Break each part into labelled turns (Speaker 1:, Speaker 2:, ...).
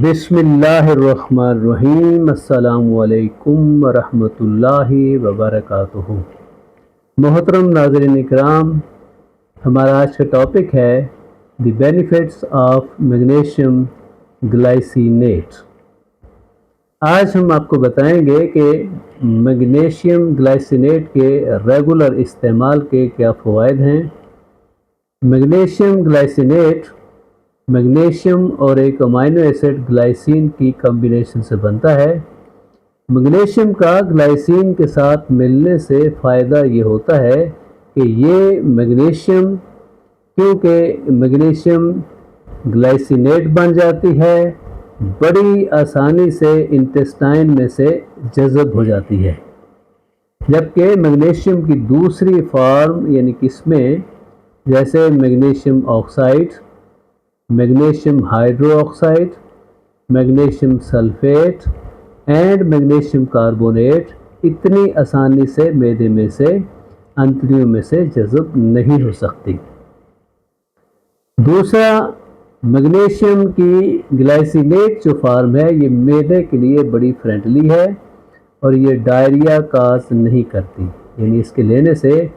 Speaker 1: बिस्मिल्लाहिर्रहमानिर्रहीम। अस्सलाम वालेकुम वरहमतुल्लाहि वबरकातुहू। मोहतरम नाज़रीन इकराम, हमारा आज का टॉपिक है the benefits of magnesium glycinate. आज हम आपको बताएंगे कि मैग्नीशियम ग्लाइसिनेट के रेगुलर इस्तेमाल के क्या फ़वाइद हैं। मैग्नीशियम ग्लाइसिनेट मैग्नीशियम और एक अमाइनो एसिड ग्लाइसिन की कॉम्बिनेशन से बनता है। मैग्नीशियम का ग्लाइसिन के साथ मिलने से फ़ायदा ये होता है कि ये मैग्नीशियम, क्योंकि मैग्नीशियम ग्लाइसिनेट बन जाती है, बड़ी आसानी से इंटेस्टाइन में से जज़ब हो जाती है। जबकि मैग्नीशियम की दूसरी फॉर्म यानी किस्में जैसे magnesium oxide, magnesium hydroxide, magnesium sulphate and magnesium carbonate इतनी आसानी से मैदे में से अंतड़ियों में से जज़ब नहीं हो सकती। दूसरा, मैग्नीशियम की ग्लाइसिनेट जो फार्म है ये मैदे के लिए बड़ी फ्रेंडली है और ये डायरिया काज नहीं करती, यानी इसके लेने से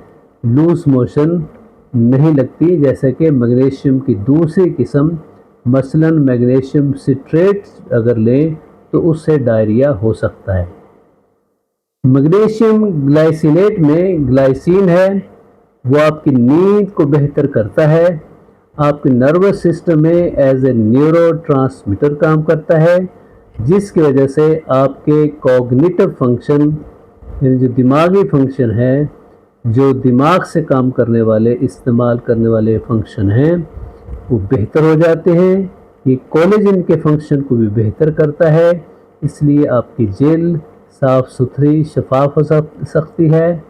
Speaker 1: लूज मोशन नहीं लगती, जैसे कि मैग्नीशियम की दूसरी किस्म मसलन मैग्नीशियम सिट्रेट अगर लें तो उससे डायरिया हो सकता है। मैग्नीशियम ग्लाइसिनेट में ग्लाइसिन है, वो आपकी नींद को बेहतर करता है, आपके नर्वस सिस्टम में एज ए न्यूरोट्रांसमीटर काम करता है, जिसकी वजह से आपके कॉग्निटिव फंक्शन यानी जो दिमागी फंक्शन है, जो दिमाग से काम करने वाले इस्तेमाल करने वाले फंक्शन हैं वो बेहतर हो जाते हैं। ये कोलेजन के फंक्शन को भी बेहतर करता है, इसलिए आपकी जेल साफ़ सुथरी शफाफ हो सकती है।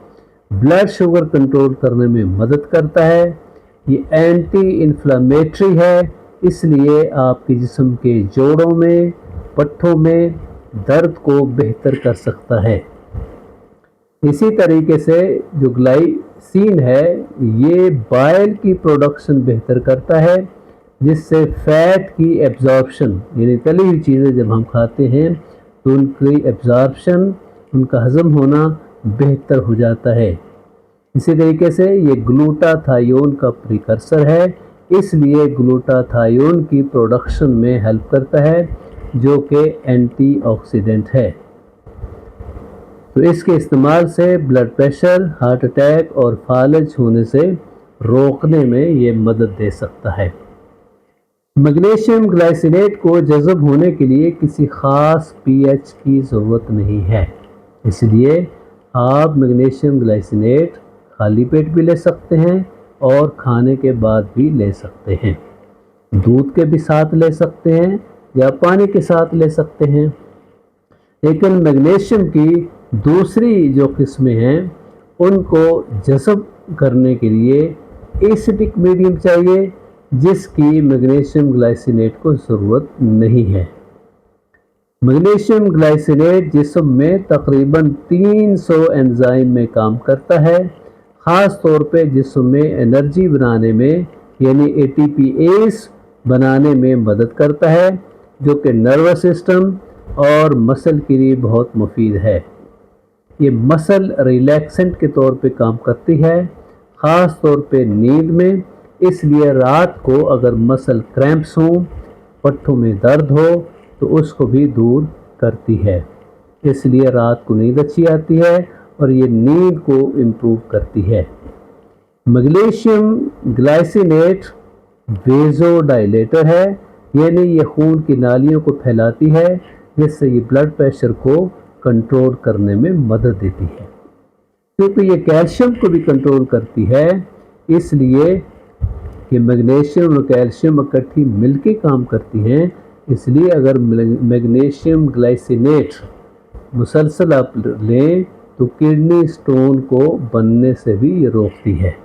Speaker 1: ब्लड शुगर कंट्रोल करने में मदद करता है। ये एंटी इन्फ्लामेटरी है, इसलिए आपके जिस्म के जोड़ों में पट्ठों में दर्द को बेहतर कर सकता है। इसी तरीके से जो ग्लाइसिन है ये बाइल की प्रोडक्शन बेहतर करता है, जिससे फैट की एब्जॉर्प्शन यानी तली हुई चीज़ें जब हम खाते हैं तो उनकी एब्जॉर्प्शन, उनका हज़म होना बेहतर हो जाता है। इसी तरीके से ये ग्लूटाथायोन का प्रिकर्सर है, इसलिए ग्लूटाथायोन की प्रोडक्शन में हेल्प करता है जो कि एंटीऑक्सीडेंट है। तो इसके इस्तेमाल से ब्लड प्रेशर, हार्ट अटैक और फालज होने से रोकने में ये मदद दे सकता है। मैग्नीशियम ग्लाइसिनेट को जज़ब होने के लिए किसी ख़ास पीएच की ज़रूरत नहीं है, इसलिए आप मैग्नीशियम ग्लाइसिनेट खाली पेट भी ले सकते हैं और खाने के बाद भी ले सकते हैं। दूध के भी साथ ले सकते हैं या पानी के साथ ले सकते हैं। लेकिन मैग्नीशियम की दूसरी जो किस्में हैं उनको जज़ब करने के लिए एसिडिक मीडियम चाहिए, जिसकी मैग्नीशियम ग्लाइसिनेट को ज़रूरत नहीं है। मैग्नीशियम ग्लाइसिनेट जिस्म में तकरीबन 300 एंजाइम में काम करता है, ख़ास तौर पे जिस्म में एनर्जी बनाने में यानी ATPase बनाने में मदद करता है, जो कि नर्वस सिस्टम और मसल के लिए बहुत मुफीद है। ये मसल रिलैक्सेंट के तौर पे काम करती है, ख़ास तौर पे नींद में, इसलिए रात को अगर मसल क्रैम्प्स हों, पट्ठों में दर्द हो तो उसको भी दूर करती है, इसलिए रात को नींद अच्छी आती है और ये नींद को इम्प्रूव करती है। मैग्नीशियम ग्लाइसिनेट वेज़ोडाइलेटर है, यानी ये खून की नालियों को फैलाती है, जिससे ये ब्लड प्रेशर को कंट्रोल करने में मदद देती है। क्योंकि ये कैल्शियम को भी कंट्रोल करती है, इसलिए कि मैग्नीशियम और कैल्शियम इकट्ठी मिलके काम करती हैं, इसलिए अगर मैग्नीशियम ग्लाइसिनेट मुसलसल आप लें तो किडनी स्टोन को बनने से भी ये रोकती है।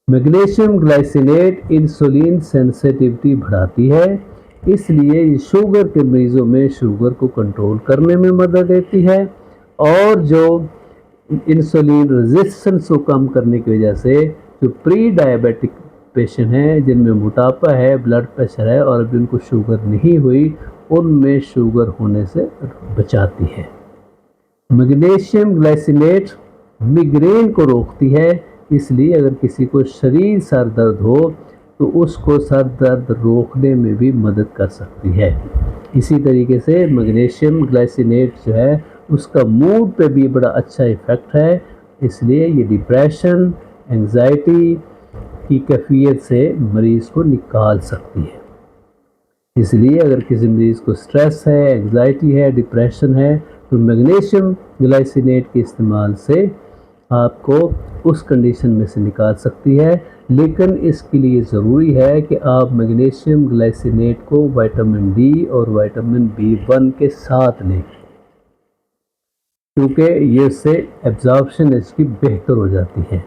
Speaker 1: मैग्नीशियम ग्लाइसिनेट इंसुलिन सेंसिटिविटी बढ़ाती है, इसलिए ये शुगर के मरीज़ों में शुगर को कंट्रोल करने में मदद देती है और जो इंसुलिन रेजिस्टेंस को कम करने की वजह से जो प्री डायबिटिक پیشنٹ ہیں جن میں موٹاپا ہے، بلڈ پریشر ہے اور ابھی ان کو شوگر نہیں ہوئی، ان میں شوگر ہونے سے بچاتی ہے۔ میگنیشیم گلائسینیٹ میگرین کو روکتی ہے، اس لیے اگر کسی کو شدید سر درد ہو تو اس کو سر درد روکنے میں بھی مدد کر سکتی ہے۔ اسی طریقے سے میگنیشیم گلائسینیٹ جو ہے اس کا موڈ پہ بھی بڑا اچھا ایفیکٹ ہے، اس لیے یہ ڈپریشن، انگزائٹی کی کیفیت سے مریض کو نکال سکتی ہے۔ اس لیے اگر کسی مریض کو سٹریس ہے، انگزائٹی ہے، ڈپریشن ہے تو میگنیشیم گلائسینیٹ کے استعمال سے آپ کو اس کنڈیشن میں سے نکال سکتی ہے، لیکن اس کے لیے ضروری ہے کہ آپ میگنیشیم گلائسینیٹ کو وٹامن ڈی اور وٹامن B1 کے ساتھ لیں، کیونکہ یہ اس سے ایبزارپشن اس کی بہتر ہو جاتی ہے۔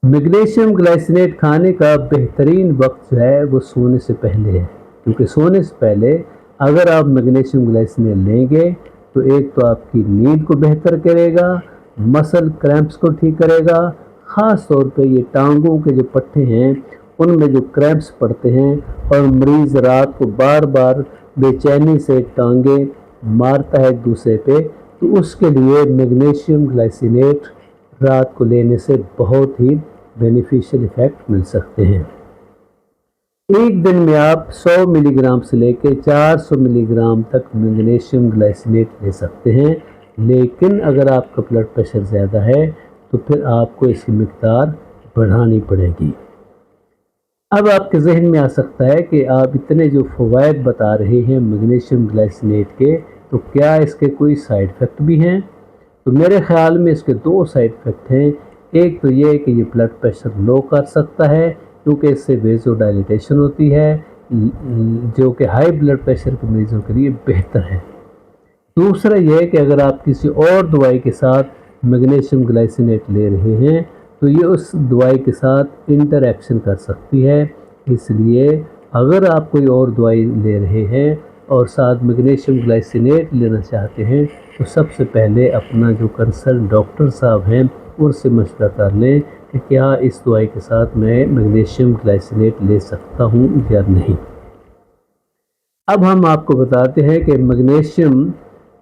Speaker 1: میگنیشیم گلائسینیٹ کھانے کا بہترین وقت جو ہے وہ سونے سے پہلے ہے، کیونکہ سونے سے پہلے اگر آپ میگنیشیم گلائسینیٹ لیں گے تو ایک تو آپ کی نیند کو بہتر کرے گا، مسل کریمپس کو ٹھیک کرے گا، خاص طور پہ یہ ٹانگوں کے جو پٹھے ہیں ان میں جو کریمپس پڑتے ہیں اور مریض رات کو بار بار بے چینی سے ٹانگیں مارتا ہے ایک دوسرے پہ، تو اس کے لیے میگنیشیم گلائسینیٹ رات کو لینے سے بہت ہی بینیفیشل ایفیکٹ مل سکتے ہیں۔ ایک دن میں آپ 100 ملی گرام سے لے کے 400 ملی گرام تک میگنیشیم گلائسینیٹ لے سکتے ہیں، لیکن اگر آپ کا بلڈ پریشر زیادہ ہے تو پھر آپ کو اس کی مقدار بڑھانی پڑے گی۔ اب آپ کے ذہن میں آ سکتا ہے کہ آپ اتنے جو فوائد بتا رہے ہیں میگنیشیم گلائسینیٹ کے، تو کیا اس کے کوئی سائیڈ افیکٹ بھی ہیں؟ تو میرے خیال میں اس کے 2 سائیڈ افیکٹ ہیں۔ ایک تو یہ کہ یہ بلڈ پریشر لو کر سکتا ہے، کیونکہ اس سے ویزو ڈائلیٹیشن ہوتی ہے، جو کہ ہائی بلڈ پریشر کے مریضوں کے لیے بہتر ہے۔ دوسرا یہ کہ اگر آپ کسی اور دوائی کے ساتھ میگنیشیم گلائسینیٹ لے رہے ہیں تو یہ اس دوائی کے ساتھ انٹر ایکشن کر سکتی ہے، اس لیے اگر آپ کوئی اور دوائی لے رہے ہیں اور ساتھ میگنیشیم گلائسینیٹ لینا چاہتے ہیں تو سب سے پہلے اپنا جو کنسرن ڈاکٹر صاحب ہیں ان سے مشورہ کر لیں کہ کیا اس دوائی کے ساتھ میں میگنیشیم گلائسینیٹ لے سکتا ہوں یا نہیں۔ اب ہم آپ کو بتاتے ہیں کہ میگنیشیم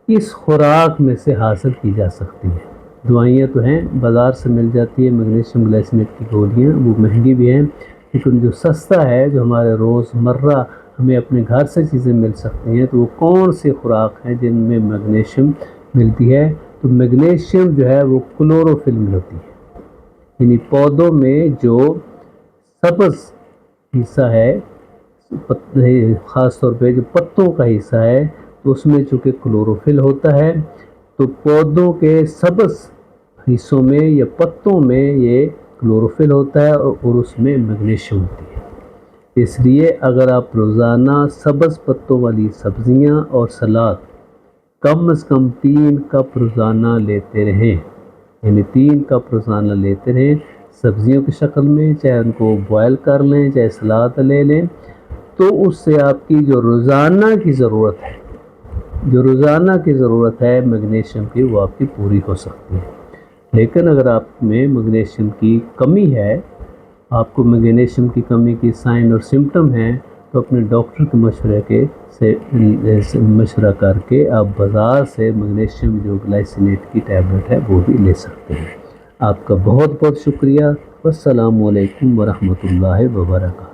Speaker 1: کس خوراک میں سے حاصل کی جا سکتی ہے۔ دوائیاں تو ہیں، بازار سے مل جاتی ہے میگنیشیم گلائسینیٹ کی گولیاں، وہ مہنگی بھی ہیں، لیکن جو سستا ہے، جو ہمارے روزمرہ ہمیں اپنے گھر سے چیزیں مل سکتی ہیں، تو وہ کون سی خوراک ہیں جن میں میگنیشیم ملتی ہے؟ تو میگنیشیم جو ہے وہ کلوروفل میں ہوتی ہے، یعنی پودوں میں جو سبز حصہ ہے، خاص طور پہ جو پتوں کا حصہ ہے، تو اس میں چونکہ کلوروفل ہوتا ہے، تو پودوں کے سبز حصوں میں یا پتوں میں یہ کلوروفل ہوتا ہے اور اس میں میگنیشیم ہوتی ہے۔ اس لیے اگر آپ روزانہ سبز پتوں والی سبزیاں اور سلاد کم از کم 3 کپ روزانہ لیتے رہیں، یعنی 3 کپ روزانہ لیتے رہیں سبزیوں کی شکل میں، چاہے ان کو بوائل کر لیں چاہے سلاد لے لیں، تو اس سے آپ کی جو روزانہ کی ضرورت ہے میگنیشیم کی، وہ آپ کی پوری ہو سکتی ہے۔ لیکن اگر آپ میں میگنیشیم کی کمی ہے، آپ کو میگنیشیم کی کمی کی سائن اور سمٹم ہیں، تو اپنے ڈاکٹر کے مشورہ کر کے آپ بازار سے میگنیشیم جو گلائسینیٹ کی ٹیبلٹ ہے وہ بھی لے سکتے ہیں۔ آپ کا بہت بہت شکریہ۔ والسلام علیکم ورحمۃ اللہ وبرکاتہ۔